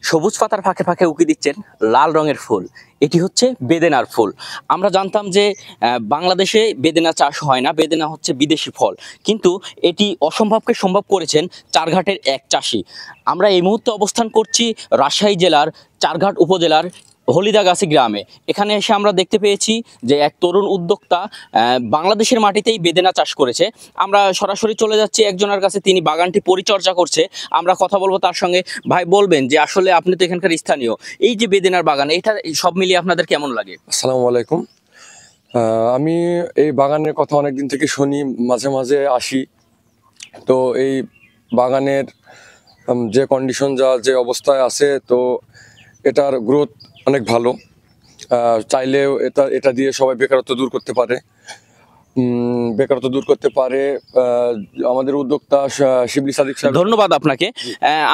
সবুজ পাতার ফাঁকে ফাঁকে উকি দিচ্ছেন লাল রঙের ফুল। এটি হচ্ছে বেদেনার ফুল। আমরা জানতাম যে বাংলাদেশে বেদেনা চাষ হয় না, বেদেনা হচ্ছে বিদেশি ফল, কিন্তু এটি অসম্ভবকে সম্ভব করেছেন চারঘাটের এক চাষি। আমরা এই মুহূর্তে অবস্থান করছি রাজশাহী জেলার চারঘাট উপজেলার হলিদাগাছি গ্রামে। এখানে এসে আমরা দেখতে পেয়েছি যে এক তরুণ উদ্যোক্তা বাংলাদেশের মাটিতেই বেদেনা চাষ করেছে। আমরা সরাসরি চলে যাচ্ছি একজনের কাছে, তিনি বাগানটি পরিচর্যা করছে। আমরা কথা বলবো তার সঙ্গে। ভাই, বলবেন যে আসলে আপনি তো এখানকার স্থানীয়, এই যে বেদেনার বাগান, এটা সব মিলিয়ে আপনাদের কেমন লাগে? আসসালামু আলাইকুম। আমি এই বাগানের কথা অনেক দিন থেকে শুনি, মাঝে মাঝে আসি। তো এই বাগানের যে কন্ডিশন, যে অবস্থায় আছে, তো এটার গ্রোথ অনেক ভালো। চাইলেও এটা দিয়ে সবাই বেকারত্ব দূর করতে পারে। আমাদের উদ্যোক্তা শিবলি সাদিক সাহেব। ধন্যবাদ আপনাকে।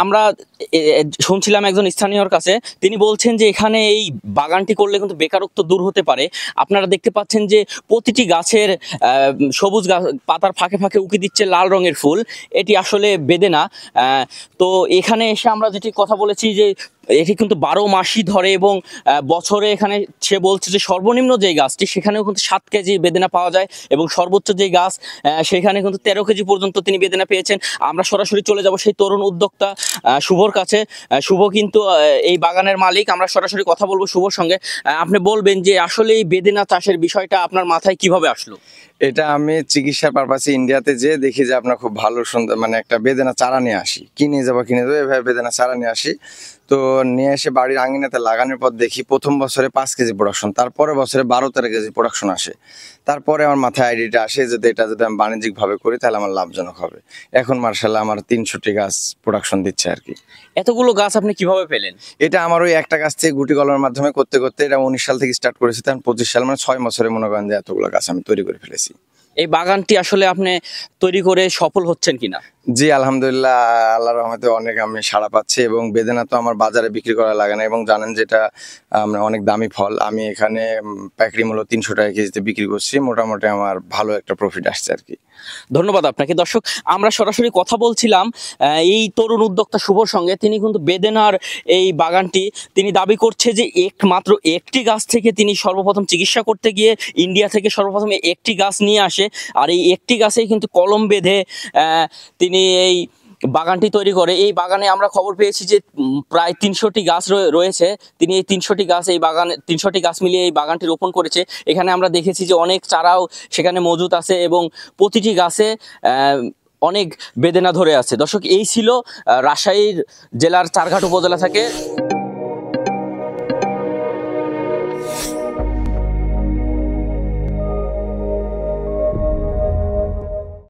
আমরা শুনছিলাম একজন স্থানীয়র কাছে, তিনি বলছেন যে এখানে এই বাগানটি করলে কিন্তু বেকারত্ব দূর হতে পারে। আপনারা দেখতে পাচ্ছেন যে প্রতিটি গাছের সবুজ পাতার ফাঁকে ফাঁকে উকি দিচ্ছে লাল রঙের ফুল। এটি আসলে বেদেনা। তো এখানে এসে আমরা যেটি কথা বলেছি যে এটি কিন্তু 12 মাসই ধরে, এবং বছরে এখানে সে বলছে যে সর্বনিম্ন যে গাছটি সেখানেও কিন্তু 7 কেজি বেদেনা পাওয়া যায়, এবং সর্বোচ্চ যে গাছ সেখানে কিন্তু 13 কেজি পর্যন্ত তিনি বেদেনা পেয়েছেন। আমরা সরাসরি চলে যাব সেই তরুণ উদ্যোক্তা শুভর কাছে। শুভ কিন্তু এই বাগানের মালিক। আমরা সরাসরি কথা বলবো শুভর সঙ্গে। আপনি বলবেন যে আসলে এই বেদেনা চাষের বিষয়টা আপনার মাথায় কিভাবে আসলো? এটা আমি চিকিৎসার পারপাসে ইন্ডিয়াতে যেয়ে দেখি যে আপনার খুব ভালো সুন্দর মানে একটা বেদেনা চারা নিয়ে আসি, কিনে যাবো এভাবে বেদেনা চারা নিয়ে আসি। তো নিয়ে এসে বাড়ির আঙিনাতে লাগানোর পর দেখি প্রথম বছরে 5 কেজি প্রোডাকশন, তারপরের বছরে 12-13 কেজি প্রোডাকশন আসে। তারপরে আমার মাথায় আইডিয়াটা আসে যে এটা যদি আমি বাণিজ্যিকভাবে করি তাহলে আমার লাভজনক হবে। এখন মার্শাল্লাহ আমার 300টি গাছ প্রোডাকশন দিচ্ছে আর কি। এতগুলো গাছ আপনি কিভাবে পেলেন? এটা আমার ওই একটা গাছ থেকে গুটি কলমের মাধ্যমে করতে করতে, এটা 19 সাল থেকে স্টার্ট করেছি, তখন 25 সাল, মানে 6 বছরে মনে করেন যে এতগুলো গাছ আমি তৈরি করে ফেলেছি। এই বাগানটি আসলে আপনি তৈরি করে সফল হচ্ছেন কিনা? জি আলহামদুলিল্লাহ, আল্লাহর রহমতে অনেক আমি সাড়া পাচ্ছি। এবং বেদেনা তো আমার বাজারে বিক্রি করা লাগে না, এবং জানেন যেটা অনেক দামি ফল। আমি এখানে পাইকারি মূল্য 300 টাকা কেজিতে বিক্রি করছি। মোটামুটি আমার ভালো একটা প্রফিট আসছে আর কি। ধন্যবাদ আপনাকে। দর্শক, আমরা সরাসরি কথা বলছিলাম এই তরুণ উদ্যোক্তা শুভর সঙ্গে। তিনি কিন্তু বেদেনার এই বাগানটি তিনি দাবি করছে যে মাত্র একটি গাছ থেকে তিনি সর্বপ্রথম চিকিৎসা করতে গিয়ে ইন্ডিয়া থেকে সর্বপ্রথম একটি গাছ নিয়ে আসে, আর এই একটি গাছেই কিন্তু কলম বেঁধে তিনি এই বাগানটি তৈরি করে। এই বাগানে আমরা খবর পেয়েছি যে প্রায় 300টি গাছ রয়েছে। তিনি এই 300টি গাছ এই বাগানে 300টি গাছ মিলিয়ে এই বাগানটি রোপণ করেছে। এখানে আমরা দেখেছি যে অনেক চারাও সেখানে মজুদ আছে, এবং প্রতিটি গাছে অনেক বেদেনা ধরে আছে। দর্শক, এই ছিল রাজশাহী জেলার চারঘাট উপজেলা থেকে